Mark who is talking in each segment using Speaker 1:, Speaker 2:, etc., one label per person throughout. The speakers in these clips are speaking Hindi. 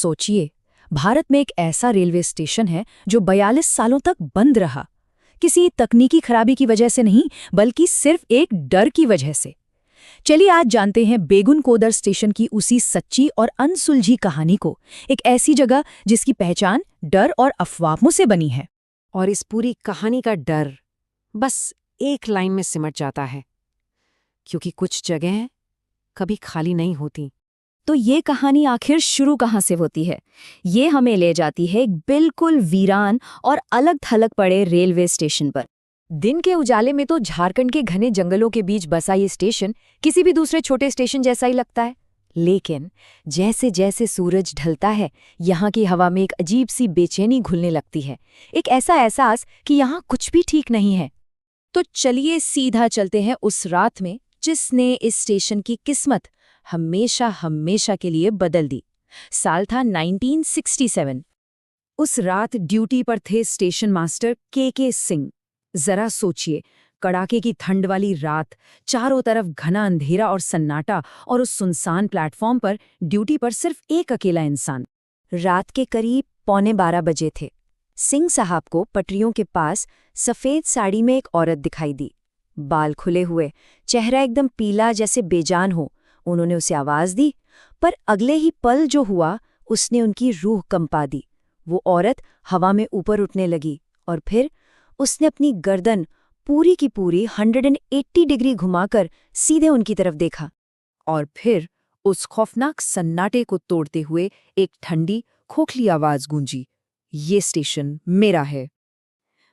Speaker 1: सोचिए, भारत में एक ऐसा रेलवे स्टेशन है जो 42 सालों तक बंद रहा। किसी तकनीकी खराबी की वजह से नहीं, बल्कि सिर्फ एक डर की वजह से। चलिए आज जानते हैं बेगुन कोदर स्टेशन की उसी सच्ची और अनसुलझी कहानी को। एक ऐसी जगह जिसकी पहचान डर और अफवाहों से बनी है।
Speaker 2: और इस पूरी कहानी का डर बस एक लाइन में सिमट जाता है, क्योंकि कुछ जगहें कभी खाली नहीं होती।
Speaker 1: तो ये कहानी आखिर शुरू कहाँ से होती है? ये हमें ले जाती है एक बिल्कुल वीरान और अलग थलग पड़े रेलवे स्टेशन पर। दिन के उजाले में तो झारखंड के घने जंगलों के बीच बसा ये स्टेशन किसी भी दूसरे छोटे स्टेशन जैसा ही लगता है। लेकिन जैसे जैसे सूरज ढलता है, यहाँ की हवा में एक अजीब सी बेचैनी घुलने लगती है। एक ऐसा एहसास कि यहाँ कुछ भी ठीक नहीं है। तो चलिए सीधा चलते हैं उस रात में जिसने इस स्टेशन की किस्मत हमेशा हमेशा के लिए बदल दी। साल था 1967। उस रात ड्यूटी पर थे स्टेशन मास्टर के सिंह। जरा सोचिए, कड़ाके की ठंड वाली रात, चारों तरफ घना अंधेरा और सन्नाटा, और उस सुनसान प्लेटफॉर्म पर ड्यूटी पर सिर्फ एक अकेला इंसान। रात के करीब 11:15 बजे थे। सिंह साहब को पटरियों के पास सफेद साड़ी में एक औरत दिखाई दी। बाल खुले हुए, चेहरा एकदम पीला जैसे बेजान हो। उन्होंने उसे आवाज दी, पर अगले ही पल जो हुआ उसने उनकी रूह कंपा दी। वो औरत हवा में ऊपर उठने लगी और फिर उसने अपनी गर्दन पूरी की पूरी 180 डिग्री घुमाकर सीधे उनकी तरफ देखा। और फिर उस खौफनाक सन्नाटे को तोड़ते हुए एक ठंडी खोखली आवाज गूंजी, ये स्टेशन मेरा है।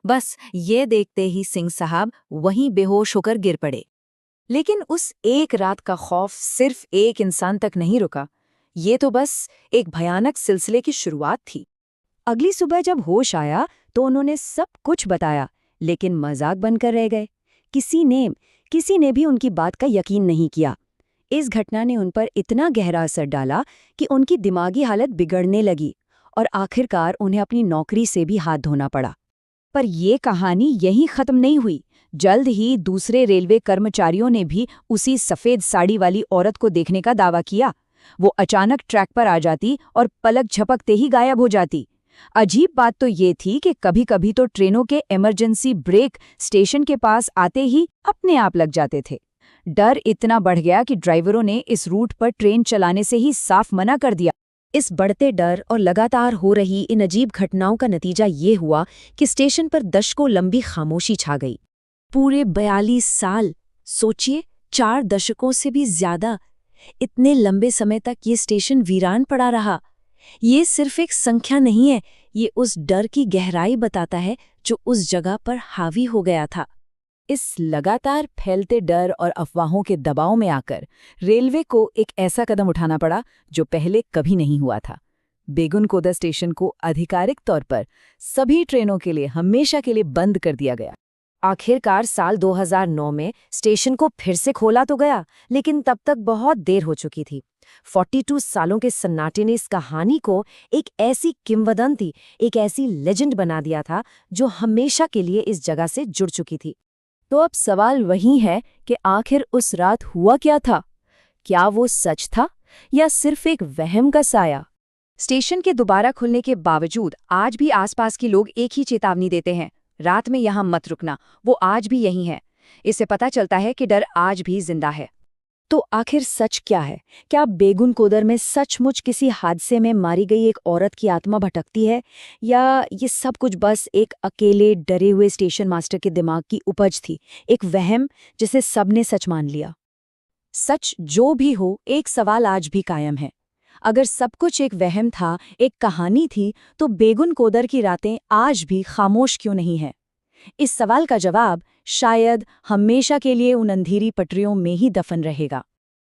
Speaker 1: बस ये देखते ही सिंह साहब वहीं बेहोश होकर गिर पड़े। लेकिन उस एक रात का खौफ सिर्फ एक इंसान तक नहीं रुका। ये तो बस एक भयानक सिलसिले की शुरुआत थी। अगली सुबह जब होश आया तो उन्होंने सब कुछ बताया, लेकिन मजाक बनकर रह गए। किसी ने भी उनकी बात का यकीन नहीं किया। इस घटना ने उन पर इतना गहरा असर डाला कि उनकी दिमागी हालत बिगड़ने लगी और आखिरकार उन्हें अपनी नौकरी से भी हाथ धोना पड़ा। पर यह कहानी यहीं खत्म नहीं हुई। जल्द ही दूसरे रेलवे कर्मचारियों ने भी उसी सफेद साड़ी वाली औरत को देखने का दावा किया। वो अचानक ट्रैक पर आ जाती और पलक झपकते ही गायब हो जाती। अजीब बात तो ये थी कि कभी-कभी तो ट्रेनों के इमरजेंसी ब्रेक स्टेशन के पास आते ही अपने आप लग जाते थे। डर इतना बढ़ गया कि ड्राइवरों ने इस रूट पर ट्रेन चलाने से ही साफ मना कर दिया। इस बढ़ते डर और लगातार हो रही इन अजीब घटनाओं का नतीजा ये हुआ कि स्टेशन पर दशकों लंबी खामोशी छा गई। पूरे 42 साल, सोचिए, 4 दशकों से भी ज्यादा, इतने लंबे समय तक ये स्टेशन वीरान पड़ा रहा। ये सिर्फ एक संख्या नहीं है, ये उस डर की गहराई बताता है जो उस जगह पर हावी हो गया था। इस लगातार फैलते डर और अफवाहों के दबाव में आकर रेलवे को एक ऐसा कदम उठाना पड़ा जो पहले कभी नहीं हुआ था। बेगुन कोदर स्टेशन को आधिकारिक तौर पर सभी ट्रेनों के लिए हमेशा के लिए बंद कर दिया गया। आखिरकार साल 2009 में स्टेशन को फिर से खोला तो गया, लेकिन तब तक बहुत देर हो चुकी थी। 42 सालों के सन्नाटे ने इस कहानी को एक ऐसी किंवदंती, एक ऐसी लेजेंड बना दिया था जो हमेशा के लिए इस जगह से जुड़ चुकी थी। तो अब सवाल वही है कि आखिर उस रात हुआ क्या था? क्या वो सच था या सिर्फ एक वहम का साया? स्टेशन के दोबारा खुलने के बावजूद आज भी आसपास के लोग एक ही चेतावनी देते हैं, रात में यहाँ मत रुकना। वो आज भी यही है। इससे पता चलता है कि डर आज भी जिंदा है। तो आखिर सच क्या है? क्या बेगुन कोदर में सचमुच किसी हादसे में मारी गई एक औरत की आत्मा भटकती है, या ये सब कुछ बस एक अकेले डरे हुए स्टेशन मास्टर के दिमाग की उपज थी, एक वहम जिसे सबने सच मान लिया? सच जो भी हो, एक सवाल आज भी कायम है। अगर सब कुछ एक वहम था, एक कहानी थी, तो बेगुन कोदर की रातें आज भी खामोश क्यों नहीं है? इस सवाल का जवाब शायद हमेशा के लिए उन अंधेरी पटरियों में ही दफन रहेगा।